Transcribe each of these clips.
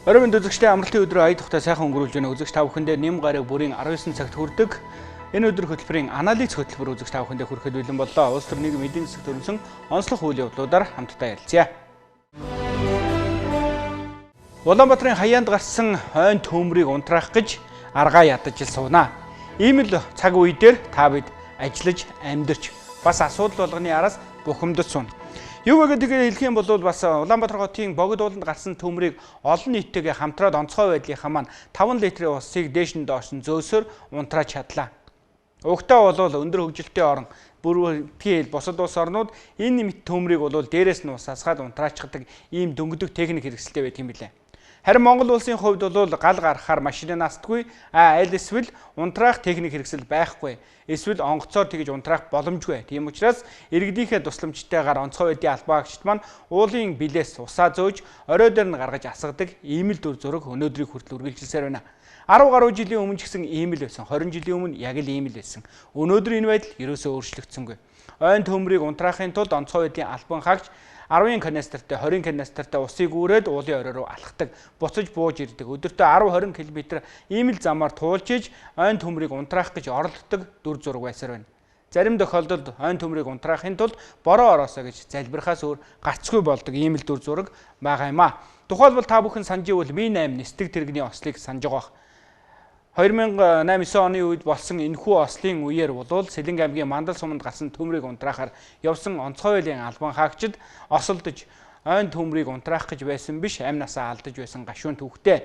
Оройн үзэгчдийн амралтын өдрөө ая тухтай сайхан өнгөрүүлж байна. Үзэгч та бүхэндээ нэм гараг бүрийн 19 цагт хүрдэг. Энэ өдөр хөтөлбөрийн анализ хөтөлбөр үзэгч та бүхэндээ хүрэхэд бэлэн боллоо. Улс төрийн эдийн засаг төрөлсөн онцлог үйл явдлуудаар хамтдаа ярилцъя. Улаанбаатарын хаяанд гарсан хойн төмрийг унтраах гэж аргаа ядаж сууна. Ийм л цаг үе дээр та бид ажиллаж, амьдарч бас асуудал болгоны араас бухимдаж сууна. Юу вэ гэдгийг хэлэх юм бол бас Улаанбаатар хотын богд ууланд гарсан төмрийг олон нийттэйгээ хамтраад онцгой байдлынхаа маань 5 литрийн усыг дээш нь доош нь зөөсөөр унтрааж чадлаа. Угтаа бол өндөр хөгжилтэй орн бүртгэл бусад улс орнууд энэ мэт төмрийг бол дээрээс нь ус асгаад унтраачдаг ийм дөнгөдөг техник хэрэгсэлтэй байт юм билээ. Харин Монгол улсын хувьд бол гал гаргахаар машин настгүй, аль эсвэл унтраах техник хэрэгсэл байхгүй, эсвэл онгоцоор тэгж унтраах боломжгүй. Тийм учраас иргэдийнхээ тусламжтайгаар онцгой байдлын албаагчид маань уулын билээс усаа зөөж орой дээр нь гаргаж асгадаг ийм л дүр зураг өнөөдрийг хүртэл үргэлжилсээр байна. 10 гаруй жилийн өмнө ч гэсэн ийм л байсан. 20 жилийн өмнө яг л ийм л байсан. Өнөөдөр энэ байдал ерөөсөө өөрчлөгдсөнгүй. Ойн төмрийг унтраахын тулд онцгой байдлын албан хаагч 10 канистртай 20 канистртай усыг үүрээд уулын орой руу алхдаг, буцаж бууж ирдэг. Өдөртөө 10-20 км ийм л замаар туулж иж ойн төмрийг унтраах гэж оролддог дүр зураг байсаар байна. Зарим тохиолдолд ойн төмрийг унтраахын тулд бороо ороосоо гэж залбирахаас өөр гарцгүй болдог ийм л дүр зураг байгаа юм а. Тухайлбал та бүхэн санаж ивэл Mi-8 нисдэг тэрэгний ослыг санаж байгаа. 2008-9 оны үед болсон энэхүү ослын үеэр бол Сэлэнг аймгийн Мандал суманд гарсан төмрийг унтраахаар явсан онцгой байдлын албан хаагчид осолдож ойн төмрийг унтраах гэж байсан биш, амь насаа алдаж байсан гашуун түүхтэй.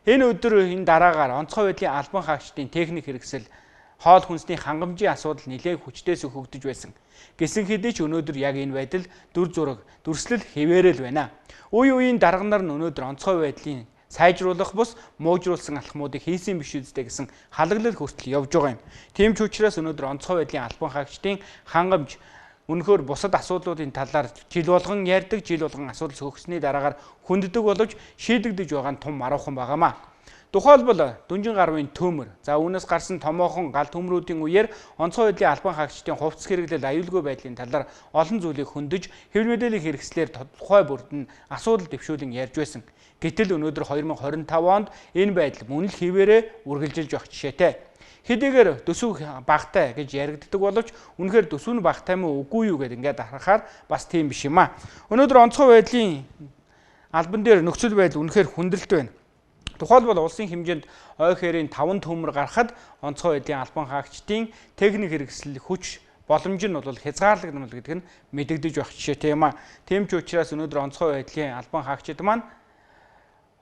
Энэ өдөр энэ дараагаар онцгой байдлын албан хаагчдын техник хэрэгсэл хоол хүнсний хангамжийн асуудал нэлээд хүчтэйс хөгдөж байсан. Гэсэн хэдий ч өнөөдөр яг энэ байдал дүр зураг дүрслэл хэвээрэл байна. Үе үеийн дарганаар нь өнөөдөр онцгой байдлын сайжруулах бус муужруулсан алхмуудыг хийсэн биш үстэй гэсэн халаглал хүртэл явж байгаа юм. Тийм ч учраас өнөөдөр онцгой байдлын албан хаагчдын хангамж үнэхээр бусад асуудлуудын талаар жил болгон ярьдаг, жил болгон асуудал хөгжсөний дараагаар хүнддэг боловч шийдэгдэж байгаа нь том маруухан байгаамаа. Тухайлбал Дүнжин гарвын төмөр, за үүнээс гарсан томоохон гал төмрүүдийн үеэр онцгой байдлын албан хаагчдын хувцас хэрэглэл аюулгүй байдлын талаар олон зүйлийг хөндөж, хэвлэл мэдээллийн хэрэгслээр тухай бүрд нь асуудал дэвшүүлэн ярьж байсан. Гэтэл өнөөдөр 2025 онд энэ байдал мөн л хിവэрэ үргэлжилж явах жишээтэй. Хэдийгээр төсөв багтай гэж яригддаг боловч үнэхээр төсөв нь багтай мó үгүй юу гэдээ ингээд харахаар бас тийм биш юм а. Өнөөдөр онцгой байдлын албан дээр нөхцөл байдал үнэхээр хүндрэлтэй байна. Тухайлбал улсын хэмжээнд ой хэрийн 5 төмөр гарахад онцгой байдлын албан хаагчдын техник хэрэгсэл хүч боломж нь бол хязгаарлагдмал гэдэг нь мэдэгдэж байх жишээтэй юм а. Тийм ч учраас өнөөдөр онцгой байдлын албан хаагчид маань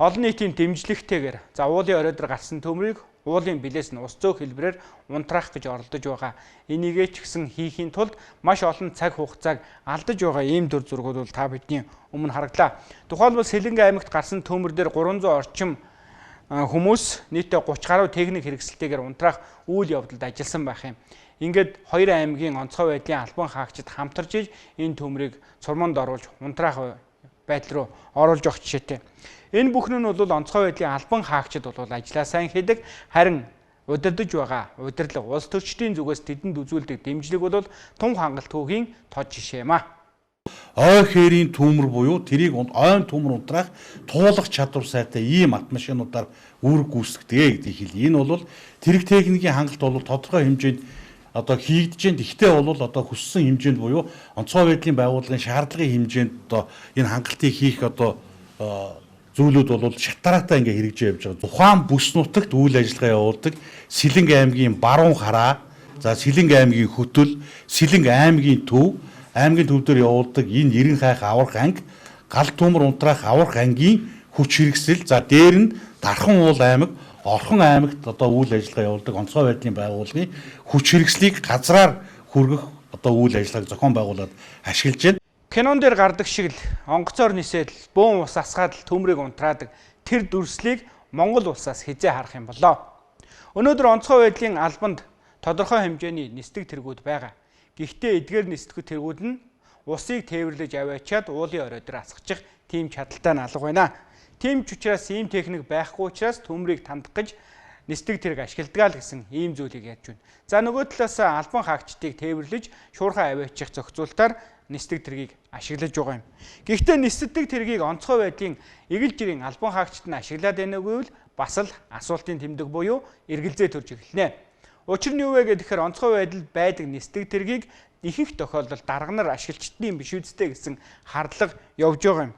олон нийтийн дэмжлэгтэйгээр за уулын орой дээр гарсан төмрийг уулын билээс нь ус зөөх хэлбэрээр унтраах гэж оролдож байгаа. Энийгээ ч гэсэн хийхийн тулд маш олон цаг хугацааг алдаж байгаа ийм дүр зургууд бол та бидний өмнө хараглаа. Тухайлбал Сэлэнг аймагт гарсан төмөр дээр 300 орчим хүмүүс нийтдээ 30 гаруй техник хэрэгсэлтэйгээр унтраах үйл явдалд ажилласан байх юм. Ингээд хоёр аймгийн онцгой байдлын албан хаагчид хамтарч иж энэ төмрийг цурманд оруулж унтраах байдал руу оруулж явах жишээтэй. Энэ бүхэн нь бол онцгой байдлын албан хаагчид бол ажлаа сайн хийдэг, харин удирдах байгаа удирдлага улс төрчдийн зүгээс тэдэнд үзүүлдэг дэмжлэг бол тун хангалт түүхийн тод жишээ юм а. Ой хэрийн төмөр буюу тэрийг ойн төмөр унтраах туулах чадвар сайтай ийм автомашинуудаар үүрэг гүйцэтгэдэг гэдгийг хэлье. Энэ бол тэрэг техникийн хангалт бол тодорхой хэмжээнд одоо хийгдэж байна. Гэхдээ бол одоо хүссэн хэмжээнд буюу онцгой байдлын байгууллагын шаардлагын хэмжээнд одоо энэ хангалтыг хийх одоо зүйлүүд бол шатараатай ингээ хэрэгжиж явж байгаа. Тухайн бүс нутагт үйл ажиллагаа явуулдаг Сэлэнг аймгийн баруун хараа, за Сэлэнг аймгийн хөтөл, Сэлэнг аймгийн төв, аймгийн төв дээр явуулдаг энэ Иргэн хайх аврах анги, гал төмөр унтраах аврах ангийн хүч хэрэгсэл, за дээр нь Дархан уул аймаг, Орхон аймагт одоо үйл ажиллагаа явуулдаг онцгой байдлын байгууллагын хүч хэрэгслийг газраар хүргэх одоо үйл ажиллагааг зохион байгуулад ашиглаж байна. Кинон дээр гардаг шиг л онгоцоор нисээд бөөн ус асгаад л төмрийг унтраадаг тэр дүрслийг Монгол улсаас хизээ харах юм болоо. Өнөөдөр онцгой байдлын албанд тодорхой хэмжээний нисдэг тэргүүд байгаа. Гэхдээ эдгээр нисдэг тэргүүд нь усыг тээвэрлэж аваачаад уулын орой дээр асгачих тийм чадaltaй нь алга байна. Тийм ч учраас ийм техник байхгүй учраас төмрийг тандах гэж нисдэг тэрэг ашигладаг л гэсэн ийм зүйлийг ярьж байна. За нөгөө талаас албан хаагчдыг тээвэрлэж шуурхай аваачих зохицуултаар нисдэг тэргийг ашиглаж байгаа юм. Гэхдээ нисдэг тэргийг онцгой байдлын эгэл жирийн албан хаагчид нь ашиглаад байнаагүй бол бас л асуултын тэмдэг буюу эргэлзээ төрж эхэлнэ. Учир нь юу вэ гэхээр онцгой байдалд байдаг нисдэг тэргийг ихэнх тохиолдолд дарга нар ашиглалтын юм биш үсттэй гэсэн хардлага явж байгаа юм.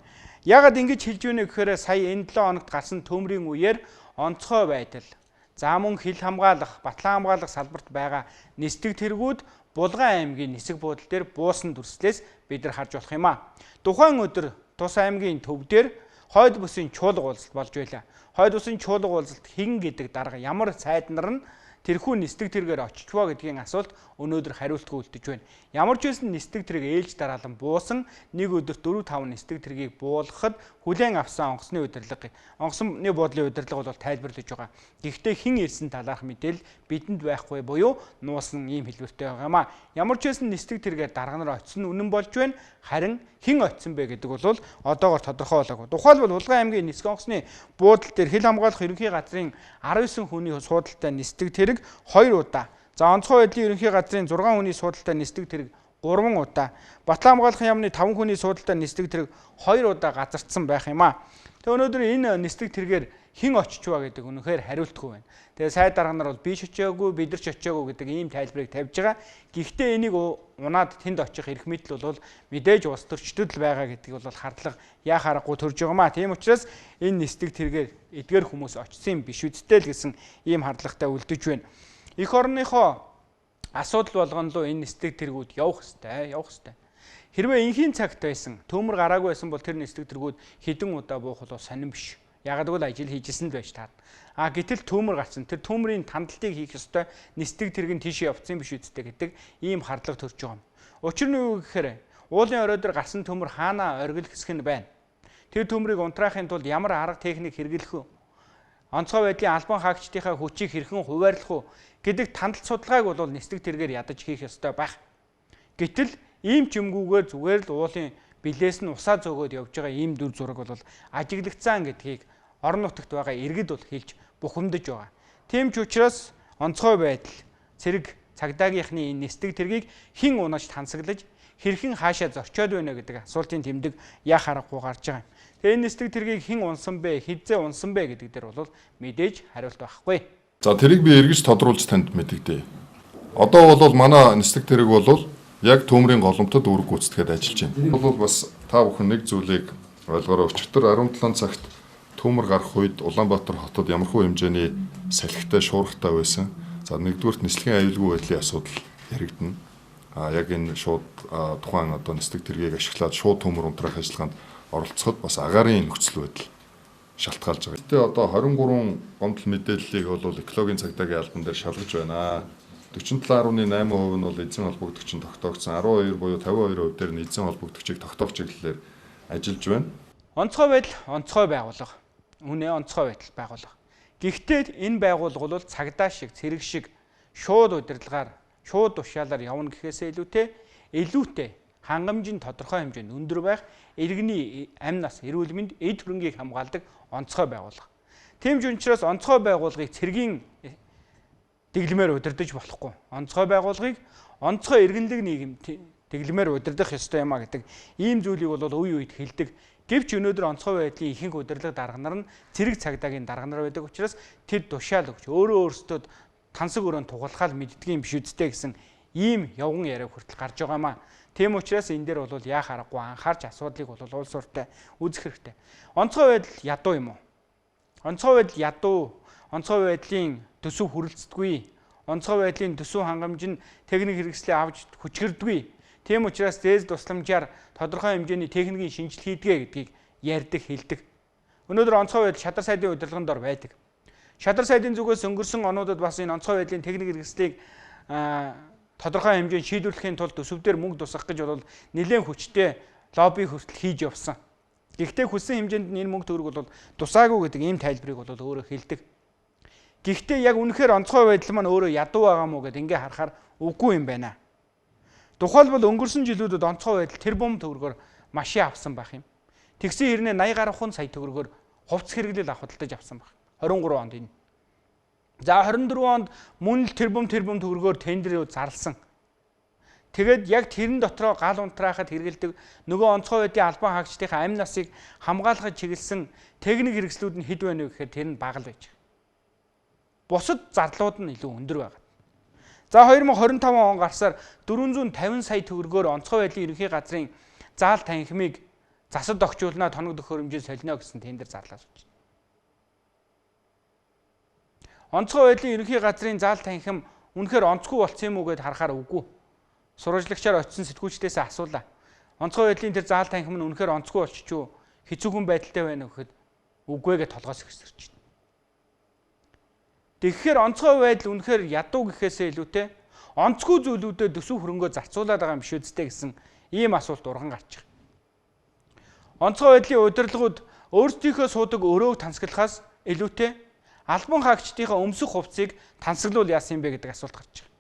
Яагаад ингэж хэлж байна гэхээр сая энэ 7 хоногт гарсан төмрийн үеэр онцгой байдал, за мөн хил хамгаалах, батлан хамгаалах салбарт байгаа нисдэг тэргүүд Булган аймгийн нисэх буудлын дээр буусан дүрслээс бид нар харж болох юм а. Тухайн өдөр Тус аймгийн төв дээр хойд бүсийн чуулга уулзалт болж байлаа. Хойд бүсийн чуулга уулзалт хэн гэдэг дарга ямар сайднар нь тэрхүү нисдэг тэргээр очичвоо гэдгийн асуулт өнөөдөр хариултгүй үлдэж байна. Ямар ч байсан нисдэг тэрэг ээлж дараалан буусан нэг өдөрт 4-5 нисдэг тэргийг буулгахад хүлээн авсан онгоцны удирдлага, онгоцны буудлын удирдлага бол тайлбарлаж байгаа. Гэхдээ хэн ирсэн талаарх мэдээлэл бидэнд байхгүй буюу нуусан ийм хэлбэртэй байгаа юм а. Ямар ч байсан нисдэг тэргээр дарга нар очисон үнэн болж байна. Харин хэн очисон бэ гэдэг бол одоогоор тодорхой болоогүй. Тухайлбал Булган аймгийн нисэх онгоцны буудлын дээр хил хамгаалах ерөнхий газрын 19 хүний суудалтай нисдэг тэрэг 2 удаа. За онцгой байдлын ерөнхий газрын 6 хүний суудалтай нисдэг тэрэг 3 удаа. Батлан хамгаалахын яамны 5 хүний суудалтай нисдэг тэрэг 2 удаа газардсан байх юм а. Тэгээ өнөөдөр энэ нисдэг тэргээр хэн очичваа гэдэг үнэхээр хариултгүй байна. Тэгээ сайд дарга нар бол биш очиагүй, бид нар ч очиагүй гэдэг ийм тайлбарыг тавьж байгаа. Гэхдээ энийг унаад тэнд очих эрх мэдэл бол мэдээж улс төрчдөд л байгаа гэдгийг бол хардлага яах аргагүй төрж байгаа маа. Тийм учраас энэ нисдэг тэргээр эдгээр хүмүүс очисон юм биш үсттэй л гэсэн ийм хардлагатай үлдэж байна. Эх орныхоо асуудал болгоно энэ нисдэг тэргүүд явах ёстой. Хэрвээ энхийн цагт байсан, төмөр гараагүй байсан бол тэр нисдэг тэргүүд хэдэн удаа буух бол сонирн биш. Ягаад гэвэл ажил хийжсэн л байж таад. Гэтэл төмөр гарсан. Тэр төмрийн тандалтыг хийх ёстой. Нисдэг тэрэг нь тийш явцсан биш үсттэй гэдэг ийм хардлага төрж байгаа юм. Учир нь юу гэхээр уулын орой дээр гарсан төмөр хаана оргил хэсэг нь байна. Тэр төмрийг унтраахын тулд ямар арга техник хэрэглэх вэ? Онцгой байдлын албан хаагчдынхаа хүчийг хэрхэн хуваарлах вэ гэдэг тандалт судалгааг бол нисдэг тэргээр ядаж хийх ёстой байх. Гэтэл ийм ч юмгүйгээр зүгээр л уулын билээс нь усаа зөөгөөд явж байгаа ийм дүр зураг бол ажиглагдсан гэдгийг орон нутагт байгаа иргэд бол хэлж бухимдаж байгаа. Тийм ч учраас онцгой байдал цэрэг цагдаагийнхны энэ нисдэг тэргийг хэн унаж тансаглаж хэрхэн хаашаа зорчоод байна гэдэг асуултын тэмдэг яах аргагүй гарч байгаа юм. Тэгээ энэ нисдэг тэргийг хэн унсан бэ, хэзээ унсан бэ гэдэг дээр бол мэдээж хариулт байхгүй. За тэрийг би эргэж тодруулж танд мэдэгдэе. Одоо бол манай нисдэг тэрэг бол яг төмрийн голомтод үүрэг гүйцэтгээд ажиллаж байна. Энэ бол бас та бүхэн нэг зүйлийг ойлгоорой. Өчигдөр 17 цагт төмөр гарах үед Улаанбаатар хотод ямархуу хэмжээний салхитай шуургатай байсан. За нэгдүгürt нислэгийн аюулгүй байдлын асуудал яригдана. Яг энэ шууд тухайн одоо нисдэг тэргийг ашиглаад шууд төмөр унтраах ажиллагаанд оролцоход бас агаарын нөхцөл байдал шалтгаалж байгаа. Гэтэ одоо 23 гомдол мэдээллийг бол экологийн цагдаагийн албан дээр шалгаж байна. 47.8% нь бол эзэн холбогдогчид тогтоогдсон, 12 буюу 52% дээр нь эзэн холбогдогчийг тогтоох чиглэлээр ажиллаж байна. Онцгой байдал, онцгой байгууллага. Үнэ онцгой байдал байгууллага. Гэхдээ энэ байгууллага бол цагдаа шиг, цэрэг шиг шууд удирдлагаар, шууд тушаалаар явна гэхээсээ илүүтэй хангамжийн тодорхой хэмжээнд өндөр байх иргэний амь нас, эрүүл мэнд, эд хөрөнгийг хамгаалдаг онцгой байгууллага. Тийм ч учраас онцгой байгууллагыг цэргийн дэглэмээр удирдах болохгүй. Онцгой байгууллагыг онцгой иргэнлэг нийгэм дэглэмээр удирдах ёстой юм а гэдэг ийм зүйлийг бол үе үед хэлдэг. Гэвч өнөөдөр онцгой байдлын ихэнх удирдлага дарга нар нь цэрэг цагдаагийн дарга нар байдаг учраас тэр тушаал өгч өөрөөсөө тансаг өрөөнд тугалахаар мэддгийн биш үсттэй гэсэн ийм явган яриа хүртэл гарч байгаа юм а. Тийм учраас энэ дээр бол яах аргагүй анхаарч асуудлыг бол улс ортой үзэх хэрэгтэй. Онцгой байдал ядуу юм уу? Онцгой байдал ядуу, онцгой байдлын төсөв хүрэлцдэггүй. Онцгой байдлын төсөв хангамж нь техник хэрэгслээ авч хүчгэрдэггүй. Тийм учраас дээд тусламжаар тодорхой хэмжээний техникийн шинжилгээ хийдгээ гэдгийг ярьдаг, хэлдэг. Өнөөдөр онцгой байдал шадар сайдын удирдлагын дор байдаг. Шадар сайдын зүгээс өнгөрсөн онуудад бас энэ онцгой байдлын техник хэрэгслийг тодорхой хэмжээнд шийдвэрлэхийн тулд төсөвдөр мөнгө тусгах гэж бол нэлээд хүчтэй лобби хүртэл хийж явсан. Гэхдээ хүссэн хэмжээнд энэ мөнгө төгрөг бол тусаагүй гэдэг ийм тайлбарыг бол өөрөө хэлдэг. Гэхдээ яг үнэхээр онцгой байдал маань өөрөө ядуу байгаа мó гэдээ ингээ харахаар үгүй юм байна. Тухайлбал өнгөрсөн жилүүдэд онцгой байдал тэрбум төгрөгөөр машин авсан байх юм. Тэгсэн хэрнээ 80 гаруй хүн сая төгрөгөөр хувцс хэрэглэл авах худалдаж авсан байх. 23 онд энэ. За 24 онд мөн л тэрбум төгрөгөөр тендерүүд зарласан. Тэгээд яг тэрэн дотроо гал унтраахад хэрэгэлдэг нөгөө онцгой байдлын албан хаагчдын амь насыг хамгаалахад чиглэсэн техник хэрэгслүүд нь хэд байна вэ гэхээр тэр нь бага л байж байгаа. Бусад зарлууд нь илүү өндөр байгаа. За 2025 он гарсаар 450 сая төгрөгөөр онцгой байдлын ерөнхий газрын заал танхимыг засад огжуулнаа тоног төхөөрөмжөд солино гэсэн тендер зарлаа сууж байна. Онцгой байдлын ерөнхий газрын заал танхим үнэхээр онцгүй болсон юм уу гэд харахаар үгүй. Сурвалжлагчаар очисон сэтгүүлчдээс асуулаа. Онцгой байдлын тэр заал танхим нь үнэхээр онцгүй болчих юу? Хэцүүхэн байдалтай байна уу гэхэд үгүй гэж толгоос ихсэрч байна. Тэгэхээр онцгой байдал үнэхээр ядуу гэхээсээ илүүтэй онцгүй зүйлүүдэд төсөв хөрөнгөө зарцуулаад байгаа юм биш үсттэй гэсэн ийм асуулт урган гарч байгаа. Онцгой байдлын удирдлагууд өөрсдийнхөө суудаг өрөөг тансаглахаас илүүтэй албан хаагчдынхаа өмсөх хувцсыг тансаглуул яасан юм бэ гэдэг асуулт гарч байгаа.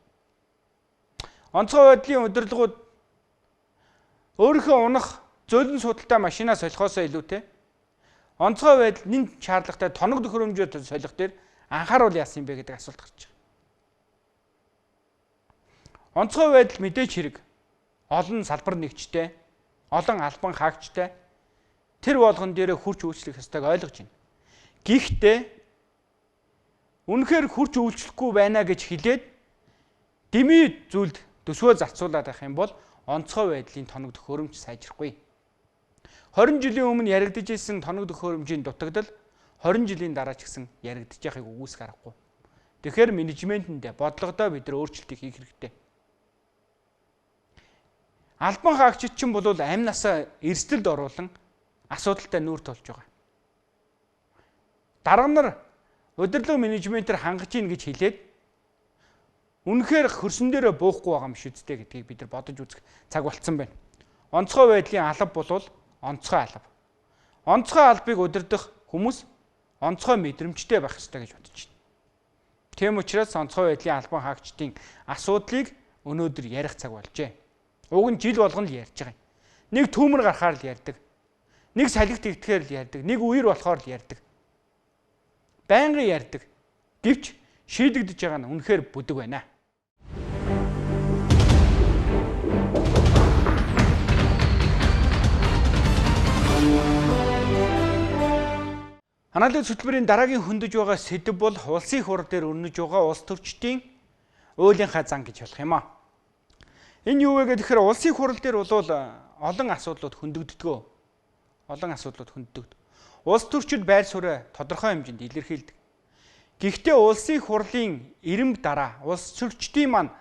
Онцгой байдлын удирдлагууд өөрийнхөө унах зөөлөн судалтай машинаа солихоосоо илүүтэй онцгой байдал нэн шаардлагатай тоног төхөөрөмжөд солих дээр анхааруул яасан юм бэ гэдэг асуулт гарч байгаа. Онцгой байдал мэдээж хэрэг олон салбар нэгжтэй, олон албан хаагчтай тэр болгон дээрээ хурц үйлчлэх ёстойг ойлгож байна. Гэхдээ үнэхээр хурц үйлчлэхгүй байна гэж хэлээд дэмий зүйлд төсвөө зарцуулаад байх юм бол онцгой байдлын тоног төхөөрөмж сайжрахгүй. 20 жилийн өмнө яригдж ирсэн тоног төхөөрөмжийн дутагдал 20 жилийн дараа ч гэсэн яригдж яхахыг үгүйсэх аргагүй. Тэгэхээр менежментэндээ бодлогодоо бид нар өөрчлөлтийг хийх хэрэгтэй. Албан хаагчид ч юм бол амь насаа эрсдэлд оруулан асуудалтай нүүр тулж байгаа. Дарга нар удирдлага менежментээр хангаж ийн гэж хэлээд үнэхээр хөрсөн дээрээ буухгүй байгаа юм шүү дээ гэдгийг бид нар бодож үзэх цаг болцсон байна. Онцгой байдлын алба бол онцгой алба. Онцгой албыг удирдах хүмүүс онцгой мэдрэмжтэй байх ёстой гэж бодож байна. Тийм учраас онцгой байдлын албан хаагчдын асуудлыг өнөөдөр ярих цаг болжээ. Уг нь жил болгон л ярьж байгаа юм. Нэг түүмэр гарахаар л ярьдаг. Нэг салхи тэгдэхээр л ярьдаг. Нэг үер болохоор л ярьдаг. Байнгын ярьдаг. Гэвч шийдэгдэж байгаа нь үнэхээр бүдэг байна. Ханаалын хөтөлбөрийн дараагийн хөндөж байгаа сэдэв бол улсын хурал дээр өрнөж байгаа улс төрчдийн уулынхаа зан гэж болох юм аа. Энэ юу вэ гэхээр улсын хурал дээр бол олон асуудлууд хөндөгддгөө. Улс төрчид байр суурь тодорхой хэмжээнд илэрхийлдэг. Гэхдээ улсын хурлын ирэмб дараа улс төрчдийн маань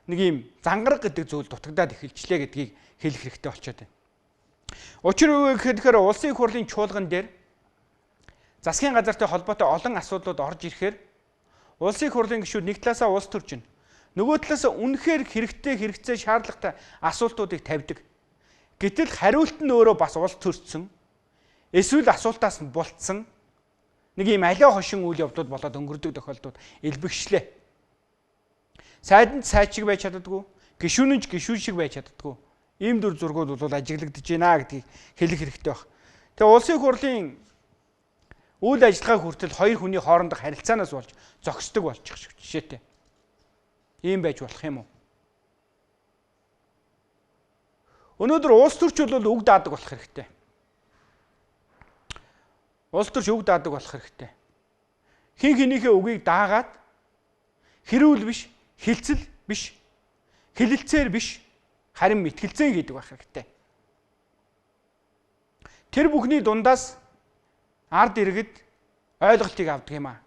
нэг юм зангараг гэдэг зүйл дутагдаад эхэлжлээ гэдгийг хэлэх хэрэгтэй болчиход байна. Учир юу вэ гэхээр улсын хурлын чуулган дээр засгийн газартай холбоотой олон асуудлууд орж ирэхээр улсын хурлын гишүүд нэг талаасаа улс төрчин, нөгөө талаасаа үнэхээр хэрэгцээ шаардлагатай асуултуудыг тавьдаг. Гэтэл хариулт нь өөрөө бас улс төрсөн. Эсвэл асуултаас нь бултсан нэг юм аливаа хошин үйл явдлууд болоод өнгөрдөг тохиолдолд элбэгшлээ. Сайданд сайд шиг байж чаддаггүй, гишүүн нь гишүүн шиг байж чаддаггүй. Ийм дүр зургууд бол ажиглагдаж байна гэдгийг хэлэх хэрэгтэй байна. Тэгээ улсын хурлын үйл ажиллагаа хүртэл хоёр хүний хоорондох харилцаанаас болж зогсдог болчих жишээтэй. Ийм байж болох юм уу? Өнөөдөр улс төрч бол үг даадаг болох хэрэгтэй. Улс төрч үг даадаг болох хэрэгтэй. Хин хинийхээ үгийг даагаад хэрүүл биш, хилцэл биш, хэлэлцээр биш, харин мэтгэлцэн гэдэг байх хэрэгтэй. Тэр бүхний дундаас ард иргэд ойлголтыг авдаг юм аа.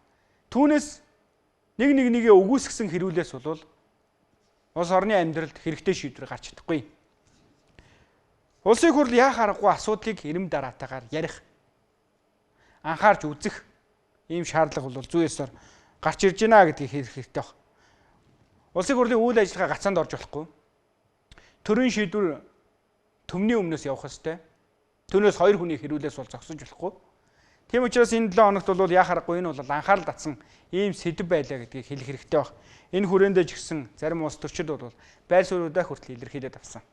Түүнээс нэгээ үгүйсгсэн хэрүүлээс бол улс орны амьдралд хэрэгтэй шийдвэр гарч чадахгүй. Улсын хурл яах аргагүй асуудлыг ирэм дараатаагаар ярих, анхаарч үзэх ийм шаардлага бол зүйсээр гарч ирж байна гэдгийг хэлэх хэрэгтэй байна. Улсын хурлын үйл ажиллагаа гацаанд орж болохгүй. Төрийн шийдвэр төмний өмнөөс явах ёстой. Түүнээс хоёр хүний хэрүүлээс бол зогсож болохгүй. Тийм учраас энэ 7 хоногт бол яах аргагүй, энэ бол анхаарал татсан ийм сэдэв байлаа гэдгийг хэлэх хэрэгтэй байна. Энэ хүрээндээ ч гэсэн зарим улс төрчид бол байр суурьудаа хүртэл илэрхийлээд авсан.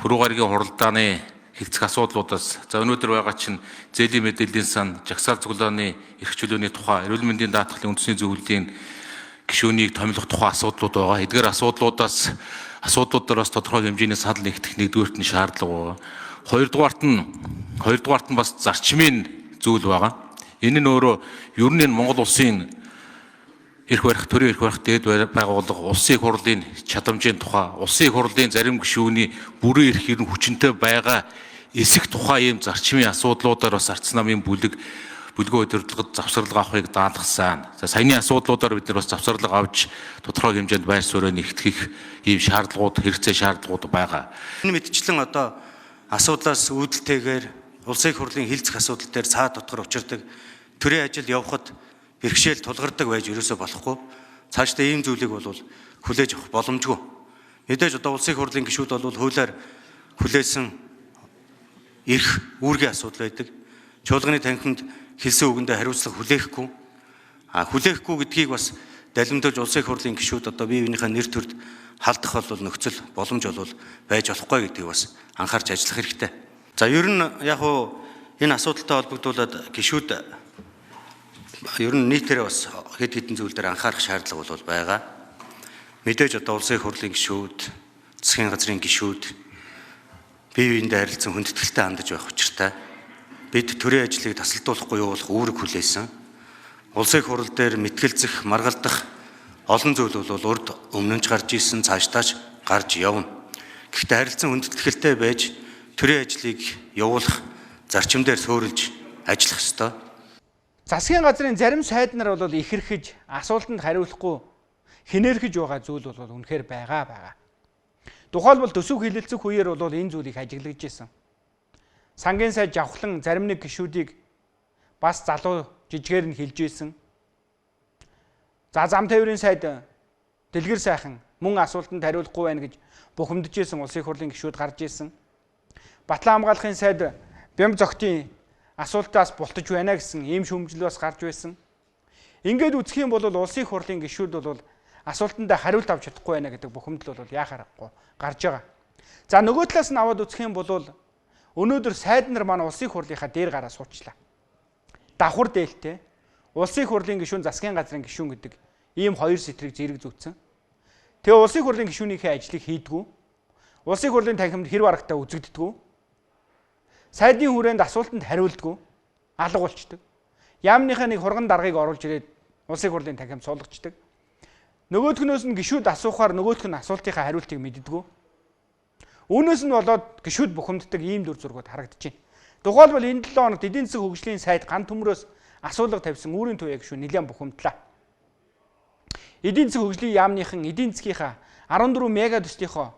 Хөрөг гаригийн хуралдааны хэлцэх асуудлуудаас за өнөөдөр байгаа чинь зээлийн мэдээллийн сан, жагсаал цуглааны эрх чөлөөний тухай, эрүүл мэндийн даатгалын үндэсний зөвлөлийн гишүүнийг томилох тухай асуудлууд байгаа. Эдгээр асуудлуудаас тодорхой хэмжээний санал нэгдэх нэгдүгээрт нь шаардлага байгаа. Хоёрдугаарт нь бас зарчмын зүйл байгаа. Энэ нь өөрөө ер нь Монгол улсын эрх барих, төрийн эрх барих дээд байгууллага улсын их хурлын чадамжийн тухай, улсын их хурлын зарим гишүүний бүрэн эрх хэрэг хүчинтэй байгаа эсэх тухай ийм зарчмын асуудлуудаар бас Ардсан намын бүлгөө удирдлагад завсарлага авахыг даатгасан. Саяны асуудлуудаар бид нар бас завсарлага авч тодорхой хэмжээнд байр суурь нэгтгэх ийм хэрэгцээ шаардлагууд байгаа. Энэ мэдчлэн одоо асуудлаас үүдэлтэйгээр улсын их хурлын хилцэх асуудал дээр цаа дотор учирдаг төрийн ажил явахад бэрхшээл тулгардаг байж ерөөсөө болохгүй. Цаашдаа ийм зүйлийг бол хүлээж авах боломжгүй. Мэдээж одоо улсын их хурлын гишүүд бол хуулиар хүлээсэн эрх үүргийн асуудал байдаг. Чуулганы танхимд хэлсэн үгэндээ хариуцлага хүлээхгүй. Хүлээхгүй гэдгийг бас далимдуулж улсын их хурлын гишүүд одоо бие биенийхээ нэр төрд халдах бол нөхцөл боломж бол байж болохгүй гэдгийг бас анхаарч ажиллах хэрэгтэй. За ер нь яг уу энэ асуудалтай холбогдуулаад гишүүд ер нь нийтээрээ бас хэд хэдэн зүйл дээр анхаарах шаардлага бол байгаа. Мэдээж одоо улсын их хурлын гишүүд, засгийн газрын гишүүд бие биендээ харилцан хүндэтгэлтэй хандаж байх учиртай. Бид төрийн ажлыг тасалдуулахгүй явуулах үүрэг хүлээсэн. Улсын их хурал дээр мэтгэлзэх, маргалдах олон зүйл бол урд өмнө нь гарч ирсэн, цаашдаач гарч явна. Гэхдээ харилцан хүндэтгэлтэй байж төрийн ажлыг явуулах зарчим дээр суурилж ажиллах ёстой. Засгийн газрын зарим сайд нар бол ихэрхэж асуултанд хариулахгүй хинээрхэж байгаа зүйл бол үнэхээр байгаа. Тухайлбал төсөв хилэлцэх үеэр бол энэ зүйлийг ажиглаж ирсэн. Сангийн сайд жавхлан зарим нэг гишүүдийг бас залуу жижигээр нь хилж ирсэн. За зам тээврийн сайд дэлгэр сайхан мөн асуултанд хариулахгүй байна гэж бухимдаж ирсэн улсын их хурлын гишүүд гарч ирсэн. Батлан хамгаалахын сайд бям зогтын асуултаас бултаж байна гэсэн ийм шүүмжлэл бас гарч байсан. Ингээд үзэх юм бол улсын их хурлын гишүүд бол асуултанд хариулт авч чадахгүй байна гэдэг бухимдал бол яхаарахгүй гарч байгаа. За нөгөө талаас нь аваад үзэх юм бол өнөөдөр сайд нар маань улсын их хурлынхаа дээр гараа суучлаа. Давхар дээлтэй улсын их хурлын гишүүн, засгийн газрын гишүүн гэдэг ийм хоёр сэтрийг зэрэг зүүцсэн. Тэгээ улсын их хурлын гишүүнийхээ ажлыг хийдгүү. Улсын их хурлын танхимд хэрэг барагтаа үзэгддэггүй. Сайдын хүрээнд асуултанд хариулдаггүй. Алга болчдөг. Яамныхаа нэг хурган даргаыг оруулж ирээд улсын их хурлын танхимд суулгачдаг. Нөгөөдгнөөс нь гишүүд асуухаар нөгөөдг нь асуултынхаа хариултыг мэддэггүй. Үүнээс нь болоод гишүүд бухимддаг ийм дүр зургууд харагдаж байна. Тухайлбал энэ 7 хоногт эдийн засгийн хөгжлийн сайд ган төмрөөс асуулга тавьсан үүрийн төвөө гишүүд нэлээд бухимдлаа. Эдийн засгийн хөгжлийн яамныхан эдийн засгийнхаа 14 мега төслийнхоо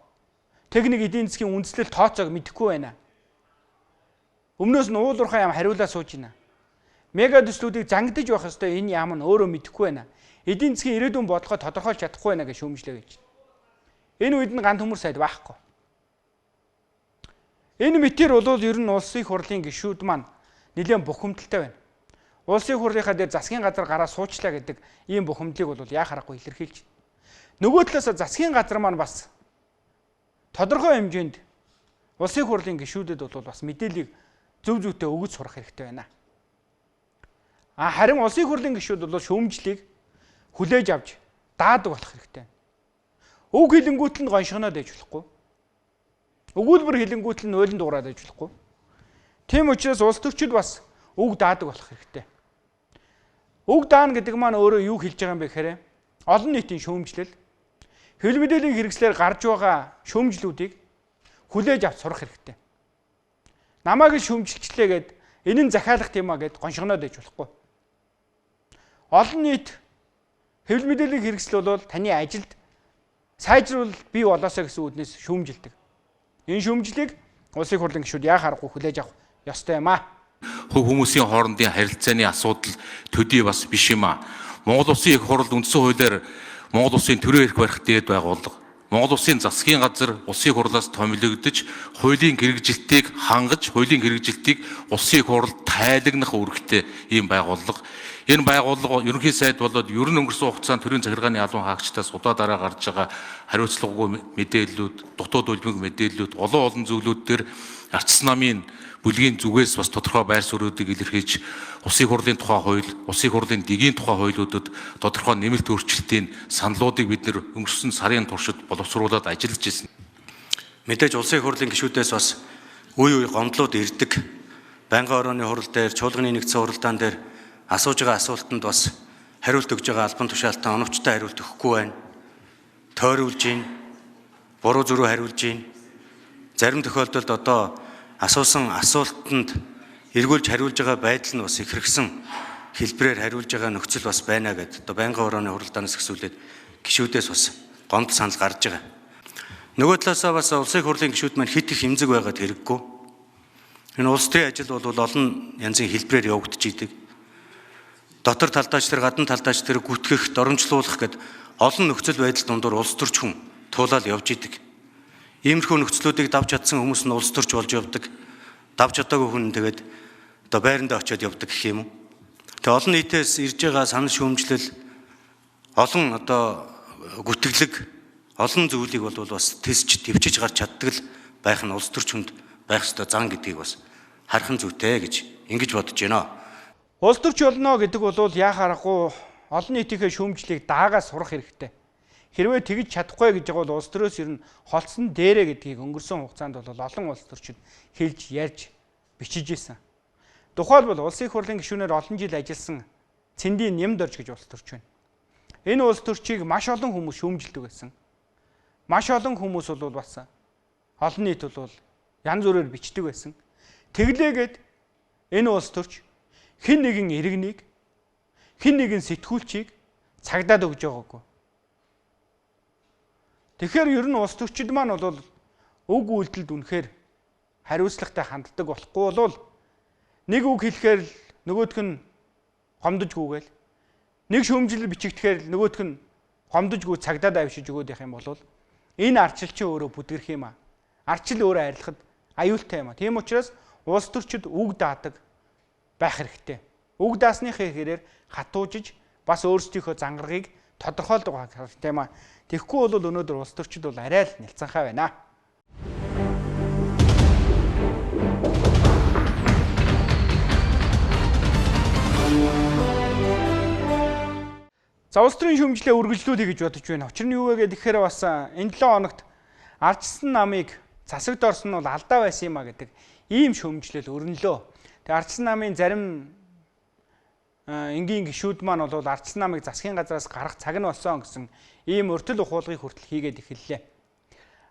техник эдийн засгийн үндэслэл тооцоог мэдэхгүй байна. Өмнөөс нь уулуурхай яам хариулаа сууж байна. Мега төслүүдийг зангидж байх ёстой энэ яам нь өөрөө мэдэхгүй байна. Эдийн засгийн ирээдүйн бодлогоо тодорхойлж чадахгүй байна гэж шүүмжлээ гэж. Энэ үед нь ган төмөр сайд байхгүй. Энэ мэтэр бол ер нь улсын их хурлын гишүүд маань нэлээд бухимдалтай байна. Улсын их хурлынхаа дээр засгийн газар гараа суучлаа гэдэг ийм бухимдлыг бол яхаарахгүй илэрхийлж байна. Нөгөө талаас засгийн газар маань бас тодорхой хэмжээнд улсын их хурлын гишүүдэд бол бас мэдээллийг зөв зөвтэй өгөж сурах хэрэгтэй байна. Харин улсын их хурлын гишүүд бол шүүмжлийг хүлээж авч даадаг болох хэрэгтэй. Үг хэлэнгүүт нь гоншгоноод байж болохгүй. Өгүүлбэр хэлэнгүүт нь уйлан дуурайд байж болохгүй. Тийм учраас улс төрчид бас үг даадаг болох хэрэгтэй. Үг даана гэдэг маань өөрөө юу хэлж байгаа юм бэ гэхээр олон нийтийн шүүмжлэл, хэвлэл мэдээллийн хэрэгслээр гарч байгаа шүүмжлүүдийг хүлээж авч сурах хэрэгтэй. Намайг шүүмжилчлээ гэд энэ нь захиалах юм а гэд гоншгоноод байж болохгүй. Олон нийт хэвлэл мэдээллийн хэрэгсэл бол таны ажилд сайжруул бий болоосоо гэсэн үднээс шүүмжилдэг. Энэ шүүмжлэлийг улсын их хурлын гишүүд яхаарахгүй хүлээж авах ёстой юм а. Хүмүүсийн хоорондын харилцааны асуудал төдий бас биш юм а. Монгол Улсын их хурал үндсэн хуулиар Монгол Улсын төрийн эрх барих дээд байгууллага, Монгол Улсын засгийн газар улсын их хурлаас томилогдож, хуулийн хэрэгжилтийг хангаж, хуулийн хэрэгжилтийг улсын их хурал тайлагнах үүрэгтэй ийм байгууллага. Энэ байгууллага ерөнхий сайд болоод ер нь өнгөрсөн хугацаанд төрийн захиргааны албан хаагчдаас удаа дараа гарч байгаа хариуцлагагүй мэдээллүүд, дутууд үлбэг мэдээллүүд, олон зүйлүүд дээр ардчилсан намын бүлгийн зүгээс бас тодорхой байр суурьуудыг илэрхийлж, улсын хурлын тухай хууль, улсын хурлын дэгийн тухай хуулиудад тодорхой нэмэлт өөрчлөлтийн саналуудыг бид нэр өнгөрсөн сарын туршид боловсруулад ажиллаж ирсэн. Мэдээж улсын хурлын гишүүдээс бас үе гомдлууд ирдэг. Байнгын орооны хурал дээр, чуулганы нэгдсэн хуралдаан дээр асууж байгаа асуултанд бас хариулт өгж байгаа албан тушаалтан оновчтой хариулт өгөхгүй байна. Тойруулж гин, буруу зүрүү хариулж гин. Зарим тохиолдолд одоо асуусан асуултанд эргүүлж хариулж байгаа байдал нь бас их хэрэгсэн хэлбэрээр хариулж байгаа нөхцөл бас байна гэд одоо байнгын орооны хуралдаанаас гисүүлээд гишүүдээс бас гомдол санал гарч байгаа. Нөгөө талаасаа бас улсын хурлын гишүүд маань хит их эмзэг байгаад хэрэггүй. Энэ улс төрийн ажил бол олон янзын хэлбэрээр явагдаж идэг. Дотор талдаач тэр гадна талдаач тэр гүтгэх, доромжлуулах гэд олон нөхцөл байдал дундуур улс төрч хүн туулаад явж идэг. Иймэрхүү нөхцлүүдийг давж чадсан хүмүүс нь улс төрч болж явдаг. Давж чадаагүй хүн тэгээд одоо байрандаа очиод явдаг гэх юм уу. Тэгээ олон нийтээс ирж байгаа санал шүүмжлэл, олон одоо гүтгэлэг, олон зүйлийг бол бас тэсч төвчж гарч чаддаг л байх нь улс төрч хүнд байх ёстой зан гэдгийг бас харах нь зүйтэй гэж ингэж бодож байна. Улс төрч болно гэдэг бол яхаарахгүй олон нийтийнхээ шүүмжлэлийг даагаас сурах хэрэгтэй. Хэрвээ тэгж чадахгүй гэж байгаа бол улс төрөөс ер нь холцсон дээрэ гэдгийг өнгөрсөн хугацаанд бол олон улс төрчид хэлж ярьж бичиж исэн. Тухайлбал улсын хурлын гишүүнээр олон жил ажилласан Цэндийн Нямдорж гэж улс төрч байна. Энэ улс төрчийг маш олон хүмүүс шүүмжилдэг байсан. Маш олон хүмүүс бол бас олон нийт бол янз бүрээр бичдэг байсан. Тэглээгээд энэ улс төрч хэн нэгэн иргэнийг, хэн нэгэн сэтгүүлчийг цагдаад өгж байгаагүй. Тэгэхээр ер нь улс төрчид маань бол үг үйлдэлд үнэхээр хариуцлагатай ханддаг болохгүй бол нэг үг хэлэхээр нөгөөх нь гомдож гүгээл, нэг шүүмжлэл бичигдэхээр нөгөөх нь гомдож гү цагдаад авчиж өгөөд явах юм бол энэ ардчил чи өөрөө бүдгэрх юм аа. Ардчил өөрөө арилахад аюултай юм аа. Тийм учраас улс төрчид үг даадаг байх хэрэгтэй. Үг даасныхээ хэрээр хатуужиж бас өөрсдийнхөө зангаргийг тодорхойлдог байх хэрэгтэй юм аа. Тэгэхгүй бол өнөөдөр улс төрчид бол арай л нэлцэнхай байна. За улс төрийн шүүмжлээ үргэлжлүүлэе гэж бодож байна. Учир нь юу вэ гэхээр бас энэ 7 хоногт ардчилсан намыг засагт орсон нь бол алдаа байсан юм а гэдэг ийм шүүмжлэл өрнөлөө. Тэгээ ардчилсан намын зарим энгийн гишүүд маань бол ардчилсан намыг засгийн газраас гарах цаг нь болсон гэсэн ийм өртөл ухуулгыг хүртэл хийгээд эхэллээ.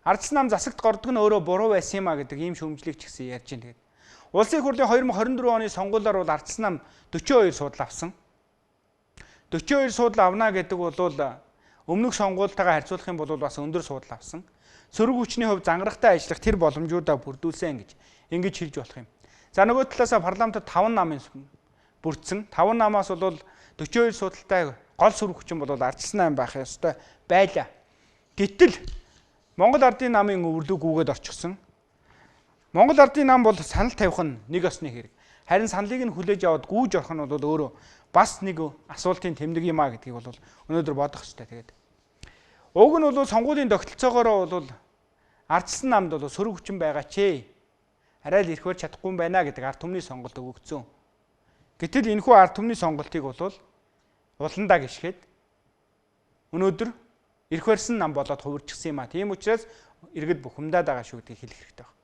Ардчилсан нам засагт гордог нь өөрөө буруу байсан юм а гэдэг ийм шүүмжлэлийг ч гэсэн ярьж байна. Тэгээд улсын хурлын 2024 оны сонгуулиар бол ардчилсан нам 42 судал авсан. 42 судал авна гэдэг бол өмнөх сонгуультайгаа харьцуулах юм бол бас өндөр судал авсан. Сөрөг хүчний хувьд зангарахтай ажиллах тэр боломжуудаа бүрдүүлсэн гэж ингэж хэлж болох юм. За нөгөө талаасаа парламентод 5 намын бүрдсэн. 5 намаас бол 42 судалтай гол сөрөг хүчин бол ардчилсан нам байх ёстой байлаа. Гэтэл Монгол Ардын намын өвөрлөг гүгээд орчихсон. Монгол Ардын нам бол санал тавих нь нэг осны хэрэг. Харин саналыг нь хүлээж аваад гүйж орох нь бол өөрөө бас нэг асуултын тэмдэг юм а гэдгийг бол өнөөдөр бодох хэрэгтэй. Тэгээд уг нь бол сонгуулийн тогтолцоогоор бол ардчилсан намд бол сөрөг хүчин байгаа ч арай л ирэхвэр чадахгүй юм байна гэдэг ард түмний сонголт өгөгдсөн. Гэтэл энэхүү ард түмний сонголтыг бол уландаа гიშгээд өнөөдөр ирэхвэрсэн нам болоод хувирчихсан юм а. Тийм учраас иргэд бухимдаад байгаа шүү гэдгийг хэлэх хэрэгтэй байна.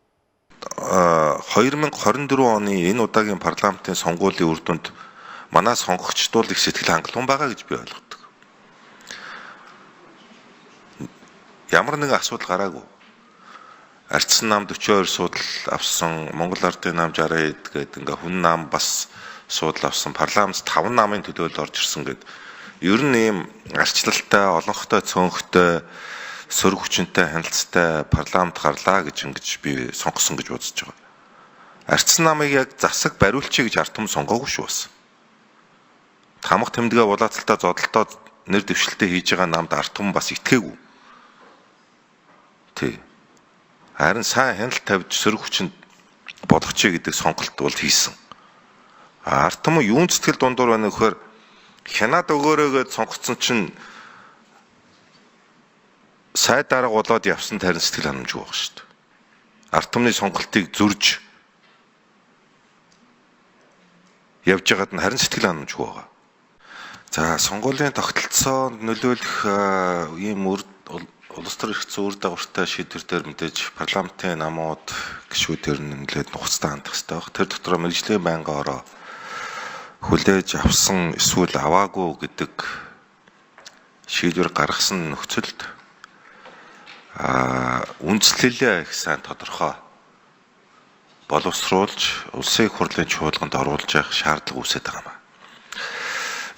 2024 оны энэ удаагийн парламентын сонгуулийн үр дүнд манай сонгогчдууд их сэтгэл хангалуун байгаа гэж би ойлгодог. Ямар нэгэн асуудал гараагүй. Ардчилсан нам 42 судал авсан, Монгол Ардын нам 60 гэдэг ингээ хүн нам бас судал авсан, парламент 5 намын төдийлд орж ирсэн гэд. Ер нь ийм арчлалтай, олонхтой, цөөнхтэй, сөрөг хүчинтэй, хяналттай парламент гарлаа гэж ингэж би сонгосон гэж бодож байгаа. Ардчилсан намыг яг засаг бариулчих гэж ард түмэн сонгоогүй шүү бас. Хамаг тэмдэгэ булаацалтаа зодолтоо нэр дэвшилтэд хийж байгаа намд ард түмэн бас итгээгүй. Тий. Харин сайн хяналт тавьж сөрөг хүчинд болгочих гэдэг сонголт бол хийсэн. Ард түмэн юун сэтгэл дундуур байна гэхээр Хянаад өгөөрөөгээд сонгоцсон чинь сай дарга болоод явсан тарин сэтгэл ханамжгүй байгаа шүү дээ. Ард түмний сонголтыг зөрж явж байгаад нь харин сэтгэл ханамжгүй байгаа. За сонгуулийн тогтолцоонд нөлөөлөх ийм улс төр эрх зүйн үр дагавартай шийдвэр дээр мэдээж парламентын намууд гишүүдээр нэлээд нухацтай хандах хэрэгтэй баг. Тэр дотор мэргэжлийн байнгын ороо хүлээж авсан эсвэл аваагүй гэдэг шийдвэр гаргасан нөхцөлд үндслэлээ их сайн тодорхой боловсруулж улсын их хурлын чуулганд оруулж явах шаардлага үүсэж байгаа юм.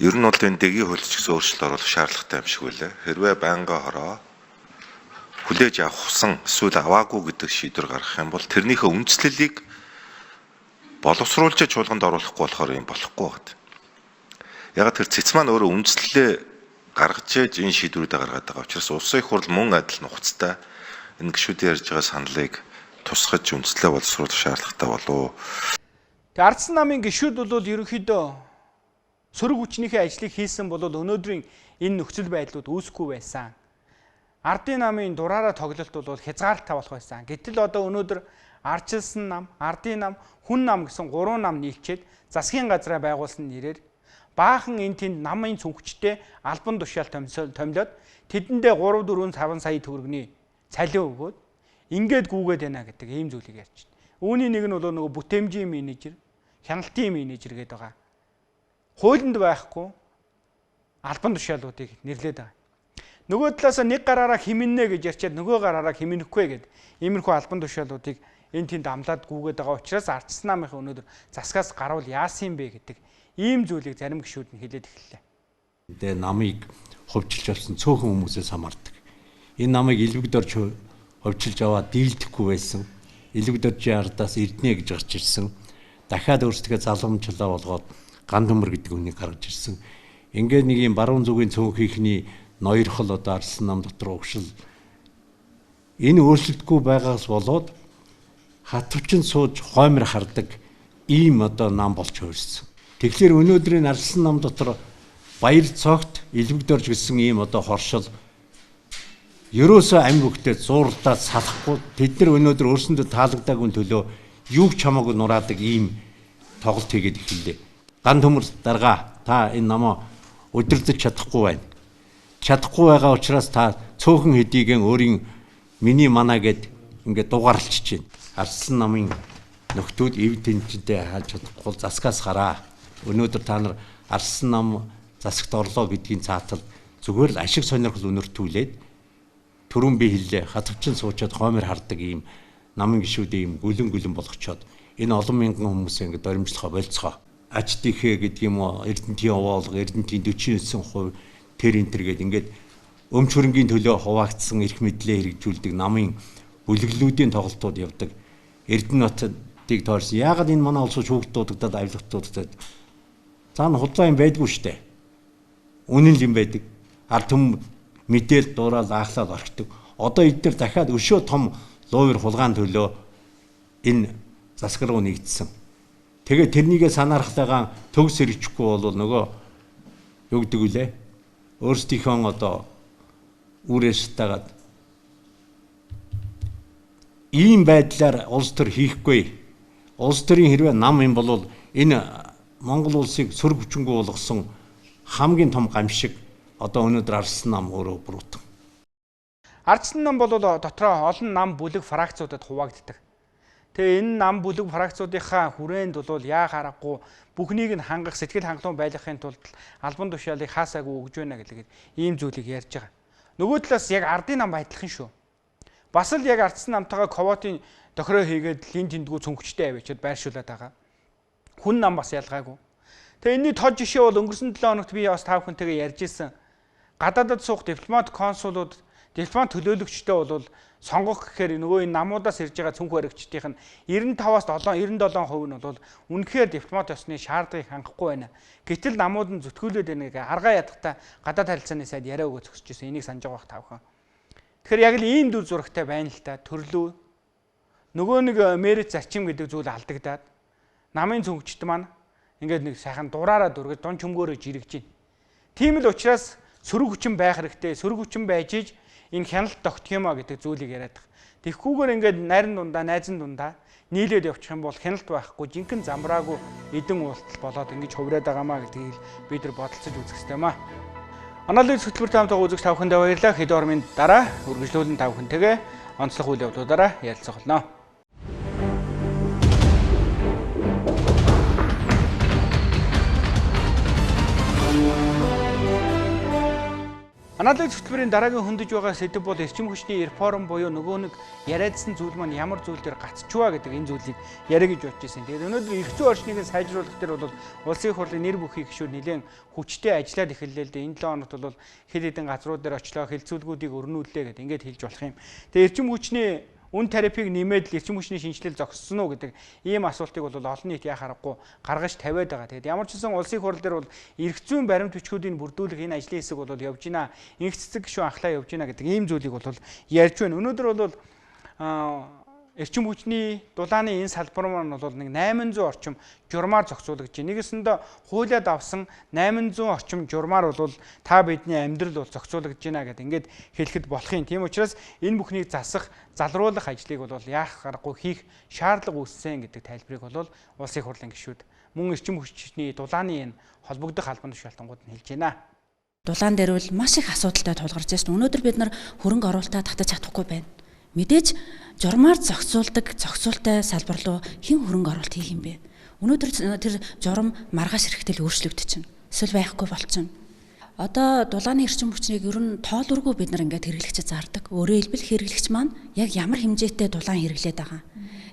Ер нь бол энэ дэгийн хуульч гэсэн өөрчлөлт оруулах шаардлагатай юм шиг үлээ. Хэрвээ байнгын хороо хүлээж авах хусан эсвэл аваагүй гэдэг шийдвэр гаргах юм бол тэрнийхээ үндслэлийг боловсруулж чуулганд оруулахгүй болохоор юм болохгүй байна. Яг тэр цэц маань өөрөө үндслэлээ гаргаж ээж энэ шийдвэрүүдээ гаргаад байгаа учраас улсын их хурл мөн адил нухацтай энэ гишүүдийн ярьж байгаа саналыг тусгаж үндслээ боловсруулах шаардлагатай болов. Тэгээ ардсан намын гишүүд бол ерөнхийдөө сөрөг хүчнийхээ ажлыг хийсэн бол өнөөдрийн энэ нөхцөл байдлууд үүсэхгүй байсан. Ардын намын дураараа тоглолт бол хязгаартай болох байсан. Гэтэл одоо өнөөдөр ардчилсан нам, ардын нам, хүн нам гэсэн 3 нам нийлчээд засгийн газраа байгуулсан нэрээр баахан энэ тэнд намын цүнхчтэй албан тушаал томилоод тэдэндээ 3-4 5 сая төгрөгийн цалин өгөөд ингээд гүгээд байна гэдэг ийм зүйлийг ярьж байна. Үүний нэг нь бол нөгөө бүтээмжийн менежер, хяналтын менежер гэдэг байгаа. Хуулинд байхгүй албан тушаалуудыг нэрлээд байгаа. Нөгөө талаас нэг гараараа химэннэ гэж ярьчаад нөгөө гараараа химэнэхгүй гэд иймэрхүү албан тушаалуудыг энэ тэнд амлаад гүгээд байгаа учраас ардсан намынхаа өнөөдөр засгаас гарвал яасан бэ гэдэг ийм зүйлийг зарим гишүүд нь хэлээд эхэллээ. Тэгээ намыг ховчилж авсан цөөхөн хүмүүсээс хамаардаг. Энэ намыг элбэгдорж ховчилж аваад дийлдэхгүй байсан. Элбэгдоржийн ардаас Эрдэнэ гэж гарч ирсэн. Дахиад өөрсдөө залгамжлаа болгоод ган төмөр гэдэг үнийг гаргаж ирсэн. Ингээд нэг юм баруун зүгийн цөөнхийнхний ноёрхол одоо ардсан нам дотор угшил энэ өөрчлөлтгүй байгаас болоод хатвчин сууж хоймор хардаг ийм одоо нам болж хувирсан. Тэгэхээр өнөөдрийн ардсан нам дотор баяр цогт элбэгдорж гэсэн ийм одоо хоршил ерөөсөө амь хөхтэй зуурлаад салахгүй тэд нар өнөөдөр өөрсөндөө таалагдаагүй төлөө юу ч хамаагүй нураадаг ийм тоглолт хийгээд эхэллээ. Ган төмөр дарга та энэ намаа удирдах чадахгүй байна. Чадахгүй байгаа учраас та цөөхөн хэдийгэн өөрийн миний манаа гэд ингээд дугаарлчихж байна. Ардсан намын нөхдүүд эв тэнцэнтэй хаалж чадахгүй засгаас гараа. Өнөөдөр та нар ардсан нам засагт орлоо гэдгийн цаатал зүгээр л ашиг сонирхол өнөртүүлээд түрүүн би хэллээ хатвчин суучаад хоймор хардаг ийм намын гишүүдээ ийм гүлэн болгочоод энэ олон мянган хүмүүсээ ингээд доримжлохоо болцгоо. Ач дихэ гэдэг юм уу Эрдэнтийн овоолго Эрдэнтийн 49% тэр энтергээд ингээд өмч хөрөнгийн төлөө хуваагдсан эрх мэдлээ хэрэгжүүлдэг намын бүлэглүүдийн тоглолтууд явдаг. Эрдэнэтийг тойрсон. Яагаад энэ манай улсууч хүүхд дуудагдаад авилгат дуудагдаад цаана худлаа юм байдгүй штэ. Үнэн л юм байдаг. Ард түмэн мэдээл дуурал аахлаад орхидог. Одоо эдгээр дахиад өшөө том луур хулгаан төлөө энэ засаг руу нэгдсэн. Тэгээ тэрнийгээ санаархтайгаан төгс хэрэгжихгүй бол нөгөө юу гэдэг үлээ? Өөрсдийнхөө одоо үрээс тагаад ийм байдлаар улс төр хийхгүй. Улс төрийн хэрвээ нам юм бол энэ Монгол улсыг сөр хүчингү болгосон хамгийн том гамшиг одоо өнөөдөр ардсан нам өөрөө бүрүүтэн. Ардсан нам бол дотроо олон нам бүлэг фракцуудад хуваагддаг. Тэгээ энэ нам бүлэг фракцуудынхаа хүрээнд бол яа харахгүй бүхнийг нь хангах сэтгэл хангалуун байлгахын тулд албан тушаалыг хаасаагүй өгж байна гэдэг ийм зүйлийг ярьж байгаа. Нөгөө талаас яг ардын нам адилхан шүү. Бас л яг ардсан намтайгаа ковотын тохироо хийгээд лин тэндгүү цүнхчтэй авчиад байршуулад байгаа. Хүн нам бас ялгаагүй. Тэгээ энэний тод жишээ бол өнгөрсөн 7 хоногт би бас тав хүнтэйгээ ярьж исэн. Гадаадд суух дипломат консулууд, дипломат төлөөлөгчтэй бол сонгох гэхээр нөгөө энэ намуудаас ирж байгаа цүнх баригчдын 95-аас 97% нь бол үнэхээр дипломат ёсны шаардлагыг хангахгүй байна. Гэтэл намууд нь зүтгүүлээд байна гэх аргаа ядахта гадаад харилцааны сайд яриа өгөө зогсож ирсэн. Энийг санаж байгаа тавхан. Тэгэхээр яг л ийм дүр зурагтай байна л та. Төрлөө нөгөө нэг мэрит зарчим гэдэг зүйл алдагдаад намын цүнхчд маань ингээд нэг сайхан дураараа дүргэж дун чөмгөөрөө жирэгж байна. Тийм л учраас сөрөг хүчин байх хэрэгтэй. Сөрөг хүчин байж иж энэ хяналт тогтох юм а гэдэг зүйлийг яриад байгаа. Тэгхгүйгээр ингээд найрын дундаа, найзын дундаа нийлээд явчих юм бол хяналт байхгүй, жинхэнэ замбраагүй эдэн уултал болоод ингэж хувраад байгаамаа гэдгийг бид нар бодолцож үзэх хэрэгтэй юм аа. Анализ хөтөлбөр таамтайгаа үзэгч тавхандаа баярлалаа. Хэд ормын дараа үргэлжлүүлэн тавхантэйгээ онцлог үйл явдлуудаараа ярилцах болно. Анализ хөтөлбөрийн дараагийн хөндөж байгаа сэдэв бол эрчим хүчний реформ буюу нөгөө нэг яриадсан зүйл маань ямар зүйл дээр гацчваа гэдэг энэ зүйлийг яриа гэж бодож байсан. Тэгээд өнөөдөр эрх зүйн орчныг сайжруулах дээр бол улсын их хурлын нэр бүхий гишүүд нэлээд хүчтэй ажиллаад эхэллээ л дээ. Энэ 7 хоногт бол хэд хэдэн газрууд дээр очлоо, хэлцүүлгүүдийг өрнүүллээ гэдэг ингээд хэлж болох юм. Тэгээд эрчим хүчний үн тарифыг нэмээд л эрчим хүчний шинжилэл зогссон уу гэдэг ийм асуултыг бол олон нийт яа харахгүй гаргаж тавиад байгаа. Тэгээд ямар ч гэсэн улсын хурал дээр бол эрх зүйн баримт бичгүүдийг бүрдүүлэх энэ ажлын хэсэг бол явж байна. Инх цэцэг гишүүн анхлаа явж байна гэдэг ийм зүйлийг бол ярьж байна. Өнөөдөр бол эрчим хүчний дулааны энэ салбар маань бол нэг 800 орчим журмаар зохицуулагдж байна. Нэгэсэндээ хуулиад авсан 800 орчим журмаар бол та бидний амьдрал бол зохицуулагдж байна гэдэг ингээд хэлэхэд болох юм. Тийм учраас энэ бүхнийг засах, залруулах ажлыг бол яах аргагүй хийх шаардлага үүссэн гэдэг тайлбарыг бол улсын их хурлын гишүүд мөн эрчим хүчний дулааны энэ холбогдох албан тушаалтангууд нь хэлж байна. Дулаан дээр бол маш их асуудалтай тулгарч байна. Өнөөдөр бид нар хөрөнгө оруулалтаа татаж чадахгүй байна. Мэдээж журмаар зохицуулдаг, зохицуултай салбар руу хэн хөрөнгө оруулалт хийх юм бэ? Өнөөдөр тэр журам маргааш хэрэгтэй л өөрчлөгдөж байна. Эсвэл байхгүй болчихно. Одоо дулааны эрчим хүчнийг ер нь тоолургүй бид нар ингээд хэрэглэгчид зардаг. Өөрөөр хэлбэл хэрэглэгч маань яг ямар хэмжээтэй дулаан хэрэглээд байгаа.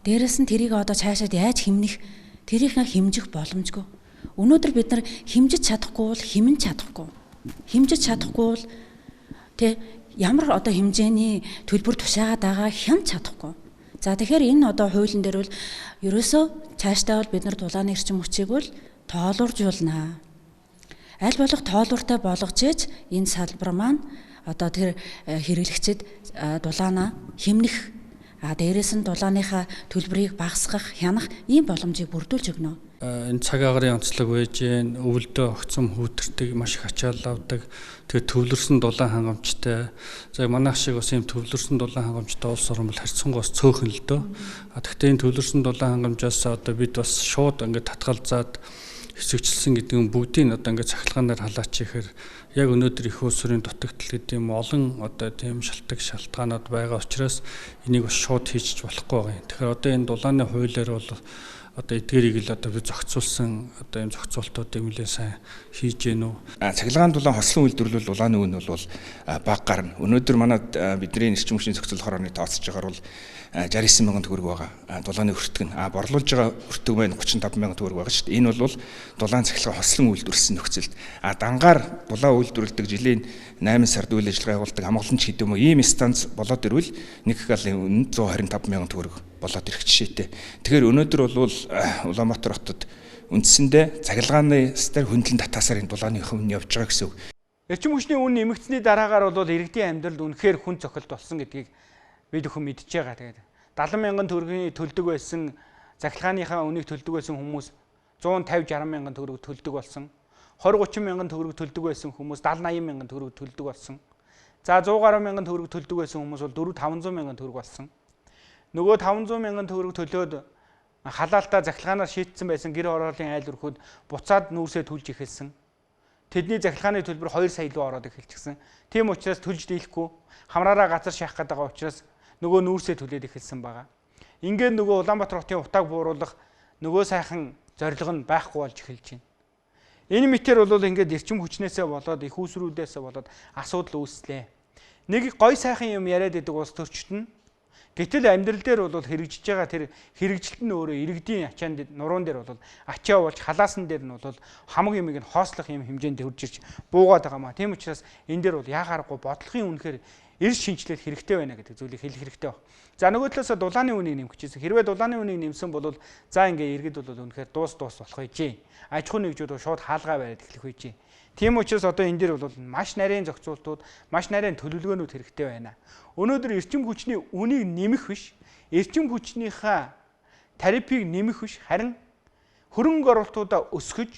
Дээрээс нь тэрийг одоо цаашаад яаж хэмнэх, тэрийг хэмжих боломжгүй. Өнөөдөр бид нар хэмжиж чадахгүй бол хэмнэн чадахгүй. Хэмжиж чадахгүй бол ямар одоо хэмжээний төлбөр тушаагаад байгаа хянж чадахгүй. За тэгэхээр энэ одоо хуулийн дээр бол ерөөсөө цаашдаа бол бид нар дулааны эрчим хүчийг бол тоолууржуулнаа. Аль болох тоолууртай болгож иж энэ салбар маань одоо тэр хэрэглэгчид дулаанаа хэмнэх, дээрээс нь дулааныхаа төлбөрийг багасгах, хянах ийм боломжийг бүрдүүлж өгнө. Энэ цаг агарын онцлог байж гэн өвөлдөө огцом хүүтэрдэг маш их ачаал авдаг. Тэгээ төвлөрсөн дулаан хангамжтай. За манайх шиг бас ийм төвлөрсөн дулаан хангамжтай улс орн бол харьцангуй бас цөөхөн л дөө. Гэхдээ энэ төвлөрсөн дулаан хангамжаас одоо бид бас шууд ингээд татгалзаад хэсэгчлсэн гэдэг нь бүгдийг одоо ингээд цахилгаанаар халаачихээр яг өнөөдөр их усрын дутагдал гэдэг юм олон одоо тийм шалтгаанууд байгаа учраас энийг бас шууд хийж болохгүй байгаа юм. Тэгэхээр одоо энэ дулааны хуулиар бол одоо эдгээрийг л одоо би зохицуулсан одоо юм зохицуултуудыг нэлээд сайн хийж гэнэ үү. Цахилгаан дулаан хослон үйлдвэрлэл улааны үн бол бага гарна. Өнөөдөр манад бидний эрчим хүчний зохицуулах хорооны тооцож байгаагаар бол 69 мянган төгрөг байгаа. Дулааны өртөг нь борлуулж байгаа өртөг маань 35 мянган төгрөг байгаа шүү дээ. Энэ бол дулаан цахилгаан хослон үйлдвэрлэсэн нөхцөлд дангаар дулаан үйлдвэрлэдэг жилийн 8 сард үйл ажиллагаа явуулдаг амгаланч гэдэг юм уу ийм станц болоод ирвэл 1 галын үн 125 мянган төгрөг болоод ирэх жишээтэй. Тэгэхээр өнөөдөр бол Улаанбаатар хотод үндсэндээ цахилгааны стар хөндлөн татаасаар энэ дулааны хүн явж байгаа гэсэн үг. Эрчим хүчний үн нэмэгдсэний дараагаар бол иргэдийн амьдралд үнэхээр хүн цохилт болсон гэдгийг бид өхөн мэдж байгаа. Тэгээд 70 мянган төгрөгийн төлдөг байсан цахилгааныхаа үнийг төлдөг байсан хүмүүс 150-60 мянган төгрөг төлдөг болсон. 20-30 мянган төгрөг төлдөг байсан хүмүүс 70-80 мянган төгрөг төлдөг болсон. За 100 гаруй мянган төгрөг төлдөг байсан хүмүүс бол 400-500 мянган төгрөг болсон. Нөгөө 500 мянган төгрөг төлөөд халаалтаа захилгаанаар шийтсэн байсан гэр ороолын айл өрхөд буцаад нүүрсээ түлж эхэлсэн. Тэдний захилгааны төлбөр 2 сая руу ороод эхэлчихсэн. Тийм учраас төлж дийлэхгүй хамраараа газар шахах гэдэг учраас нөгөө нүүрсээ түлээд эхэлсэн байгаа. Ингээд нөгөө Улаанбаатар хотын утааг бууруулах нөгөө сайхан зорилго нь байхгүй болж эхэлж байна. Энэ мэтэр бол ингээд эрчим хүчнээсээ болоод их усрүүдээсээ болоод асуудал үүслээ. Нэг гой сайхан юм яриад идэг улс төрчтөн гэтэл амьдрал дээр бол хэрэгжиж байгаа тэр хэрэгжилт нь өөрөө иргэдийн ачаанд нуруунд дээр бол ачаа болж халаасан дээр нь бол хамаг юмыг нь хоослох юм хэмжээнд хурж ирж буугаад байгаа маа. Тийм учраас энэ дээр бол яхаарахгүй бодлогын үнэхээр эрс шинжилэл хэрэгтэй байна гэдэг зүйлийг хэлэх хэрэгтэй баг. За нөгөө талаас дулааны үнийг нэмэх гэсэн. Хэрвээ дулааны үнийг нэмсэн бол за ингээ иргэд бол үнэхээр дуус болох байжээ. Аж ахуйн нэгжүүд шууд хаалгаа бариад эхлэх байжээ. Тийм учраас одоо энэ дээр бол маш нарийн зохицуултууд, маш нарийн төлөвлөгөөнүүд хэрэгтэй байна. Өнөөдөр эрчим хүчний үнийг нэмэх биш, эрчим хүчнийхээ тарифыг нэмэх биш, харин хөрөнгө оруулалтуудаа өсгөж,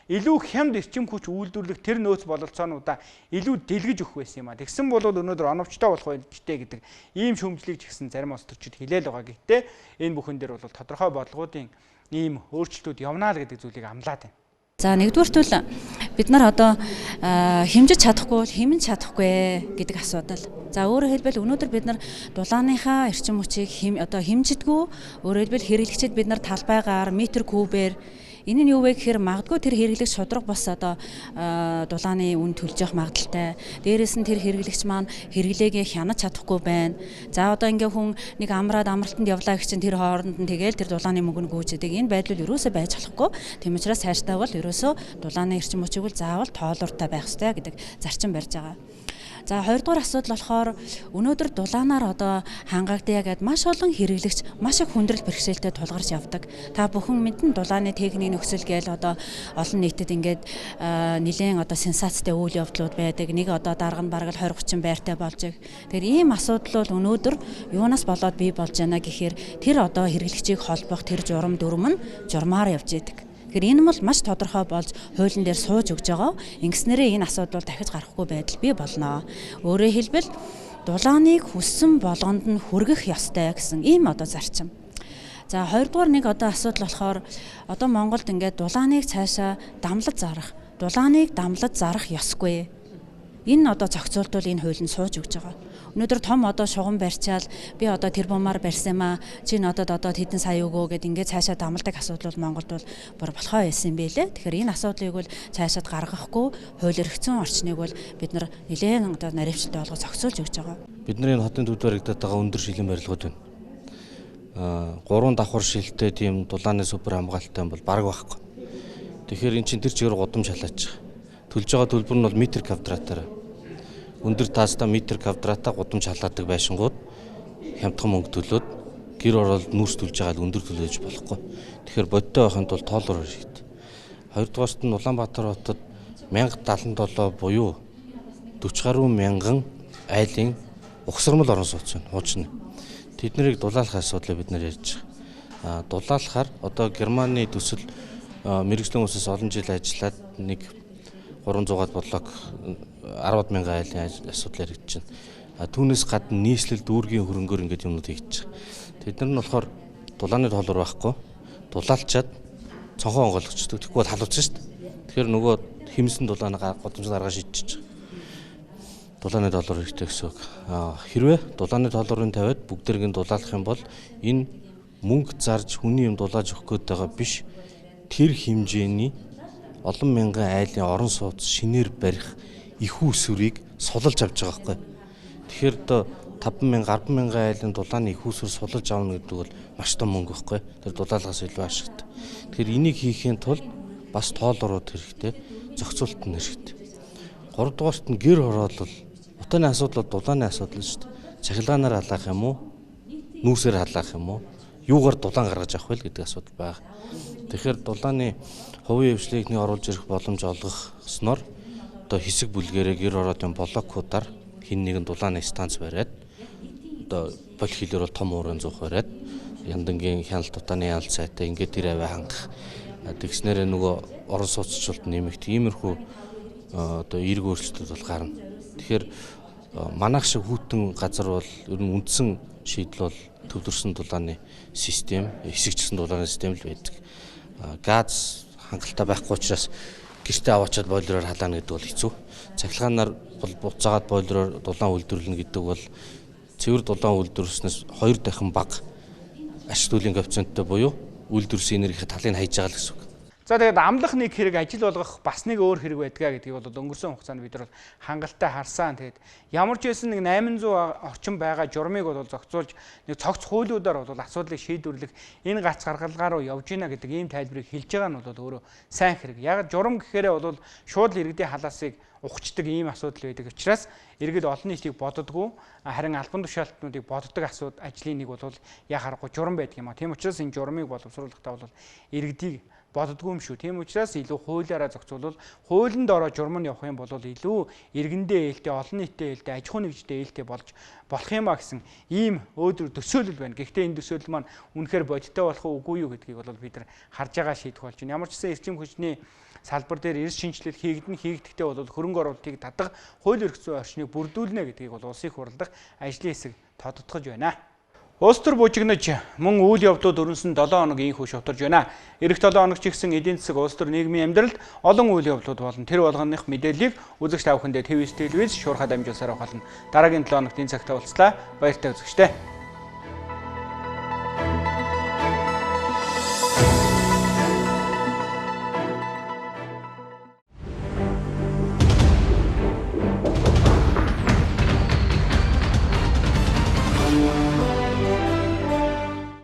илүү хямд эрчим хүч үйлдвэрлэх тэр нөөц бололцоонуудаа илүү дэлгэж өгөх байсан юм а. Тэгсэн бол өнөөдөр оновчтой болох байлжтэй гэдэг ийм шүүмжлийг ч гэсэн зарим улс төрчид хэлээл байгаа. Гэхдээ энэ бүхэн дээр бол тодорхой бодлогуудын ийм өөрчлөлтүүд явнаа л гэдэг зүйлийг амлаад байна. За нэгдүгээрт бол бид нар одоо хэмжиж чадахгүй бол хэмнэж чадахгүй гэдэг асуудал. За өөрөөр хэлбэл өнөөдөр бид нар дулааныхаа эрчим хүчийг хэмжидэггүй, өөрөөр хэлбэл хэрэглэгчид бид нар талбайгаар метр кубээр энэ нь юу вэ гэхээр магадгүй тэр хэрэглэгч шудраг бас одоо дулааны үн төлж явах магадaltaй. Дээрээс нь тэр хэрэглэгч маань хэрэглээгээ хянаж чадахгүй байна. За одоо ингээ хүн нэг амраад амралтанд явлаа гэх чинь тэр хооронд нь тэгэл тэр дулааны мөнгө нь гүйцэдэг. Энэ байдал ерөөсөө байж болохгүй. Тийм учраас цаашдаа бол ерөөсөө дулааны эрчим хүчийг бол заавал тоолууртай байх ёстой гэдэг зарчим барьж байгаа. За хоёрдугаар асуудал болохоор өнөөдөр дулаанаар одоо хангагдъя гэд маш олон хэрэглэгч маш их хүндрэл бэрхшээлтэй тулгарч явдаг. Та бүхэн мэднэ дулааны техникийн нөхцөл гээл одоо олон нийтэд ингээд нэлээд одоо сенсацтай үйл явдлууд байдаг. Нэг одоо дарга нь бараг 20-30 байртай болж байгаа. Тэгэхээр ийм асуудал бол өнөөдөр юунаас болоод бий болж байна гэхээр тэр одоо хэрэглэгчийг холбох тэр журам дүрм нь журмаар явж идэг. Тэгэхээр энэ бол маш тодорхой болж хуулийн дээр сууж өгж байгаа. Ингэснээрээ энэ асуудал дахиж гарахгүй байдал бий болно. Өөрөөр хэлбэл дулааныг хүссэн болгонд нь хүргэх ёстой гэсэн ийм одоо зарчим. За хоёрдугаар нэг одоо асуудал болохоор одоо Монголд ингээд дулааныг цаашаа дамлаж зарах ёсгүй. Энэ одоо зохицуулт бол энэ хуулинд сууж өгж байгаа. Өнөөдөр том одоо шугам барьчаал би одоо тэр бумаар барьсан маа чи надад одоо хэдэн сая өгөө гэд ингээд цаашаа дамалдаг асуудал бол Монголд бол болохоо байсан юм байлээ. Тэгэхээр энэ асуудлыг бол цаашаад гаргахгүй хуулиар өгсөн орчныг бол бид нар нэлээд одоо наривчлалтай болгож зохицуулж өгж байгаа. Бидний хотын төвд баригдаад байгаа өндөр шилийн барилгууд байна. 3 давхар шилтэй тийм дулааны супер хамгаалалттай бол бараг байхгүй. Тэгэхээр эн чинь тэр чигээр гудамж халаач байгаа. Төлж байгаа төлбөр нь бол метр квадратаар. Өндөр таастаа метр квадратаа гудамж халаадаг байшингууд хямдхан мөнгө төлөөд гэр оролд нүүрс төлж байгаа өндөр төлөөж болохгүй. Тэгэхээр бодиттой байхын тулд тоолоор хэрэгтэй. Хоёрдугаарт нь Улаанбаатар хотод 1077 буюу 40 гаруй мянган айлын угсармал орон сууц байна. Хуучны. Тэднийг дулаалах асуудлыг бид нар ярьж байгаа. Дулаалахаар одоо Германы төсөл мэрэгжлийн хүмүүсээс олон жил ажиллаад нэг 300-аад бодлог 10 мянган айлын асуудал яригдж байна. Түүнээс гадна нийслэл дүүргийн хөрөнгөөр ингээд юмнууд хийж байгаа. Тэд нар нь болохоор дулааны тоолор байхгүй. Дулаалчаад цонхоо онгойлгочдөг. Тэгэхгүй бол халууцсан шүү дээ. Тэгэхээр нөгөө хэмсэн дулааны годомжид аргаа шийдчихэж байгаа. Дулааны тоолор хэрэгтэй гэсэн үг. Хэрвээ дулааны тоолорын тавиад бүгдэрийг дулаалах юм бол энэ мөнгө зарж хүний юм дулааж өгөх гээд байгаа биш. Тэр хэмжээний олон мянган айлын орон сууц шинээр барих их усүрийг сулж авч байгаа байхгүй. Тэгэхээр одоо 5000 100000 айлын дулааны их усүр сулж авна гэдэг бол маш том мөнгө байхгүй. Тэр дулаалгаас илүү ашигтай. Тэгэхээр энийг хийхийн тулд бас тоолорууд хэрэгтэй, зохицуулт нь хэрэгтэй. 3 дугаарт нь гэр хороолол утааны асуудал бол дулааны асуудал шүү дээ. Цахилгаанаар халаах юм уу? Нүүсээр халаах юм уу? Юугаар дулаан гаргаж авах вэ гэдэг асуудал байна. Тэгэхээр дулааны хувийн хвшлийг оруулж ирэх боломж олгосноор одоо хэсэг бүлгэрээ гэр ороодын блокуудаар хин нэгэн дулааны станц бариад одоо бол хэлээр бол том уурын зуух бариад яндангийн хяналт дутааны яалт сайтай ингээд тэр аваа хангах тэгснээр нөгөө орон сууцчлалт нэмэгдэх иймэрхүү одоо эерэг өөрчлөлтүүд бол гарна. Тэгэхээр манайх шиг хүүтэн газар бол ер нь үндсэн шийдэл бол төвлөрсөн дулааны систем, хэсэгчсэн дулааны систем л байдаг. Газ хангалттай байхгүй учраас гэртээ аваачаад бойлероор халаана гэдэг бол хэцүү. Цахилгаанаар бол буцаагаад бойлероор дулаан үйлдвэрлэнэ гэдэг бол цэвэр дулаан үйлдвэрлэснээс 2 дахин бага ашиг төлөвийн коэффициенттэй буюу үйлдвэрсэн энергийн талыг хайж байгаа л гэсэн үг. За тэгээд амлах нэг хэрэг ажил болгох бас нэг өөр хэрэг байдгаа гэдгийг бол өнгөрсөн хугацаанд бид нар хангалттай харсан. Тэгээд ямар ч байсан нэг 800 орчим байгаа журмыг бол зохицуулж нэг цогц хуулиудаар бол асуудлыг шийдвэрлэх энэ гац гаргалгаа руу явж гинэ гэдэг ийм тайлбарыг хэлж байгаа нь бол өөрөө сайн хэрэг. Яг журам гэхээрээ бол шууд л иргэдийн халаасыг ухчдаг ийм асуудал байдаг учраас иргэд олон нийтийг боддоггүй харин албан тушаалтнуудыг боддог ажлын нэг бол яг харахгүй журам байдаг юм а. Тийм учраас энэ журмыг боловсруулахдаа бол иргэдийг боддгоо юм шүү. Тийм учраас илүү хуулиараа зохицуулбал хуулинд ороо журам нь явах юм бол илүү иргэндээ ээлтэй, олон нийтэд ээлтэй, аж ахуйн нэгжтэй ээлтэй болж болох юм а гэсэн ийм өөдрөг төсөөлөл байна. Гэхдээ энэ төсөөлөл маань үнэхээр бодиттой болох уугүй юу гэдгийг бол бид нар харж байгаа шийдэх болж байна. Ямар ч гэсэн эрчим хүчний салбар дээр эрс шинжилэл хийгдэхдээ бол хөрөнгө оруулалтыг татах хууль эрх зүйн орчныг бүрдүүлнэ гэдгийг бол улсын хурал дахь ажлын хэсэг тодтогч байна. Улс төр бужигнаж мөн үйл явдлууд өрнсөн 7 хоног инхүү шавтарж байна. Ирэх 7 хоног ч гэсэн эдийн засаг улс төр нийгмийн амьдралд олон үйл явдлууд болон тэр болгоных мэдээллийг үзэгч та бүхэндээ ТV телевиз шуурхай дамжуулсаар авахлана. Дараагийн 7 хоногт энэ цагтаа уулзлаа. Баяртай үзэгчтэй.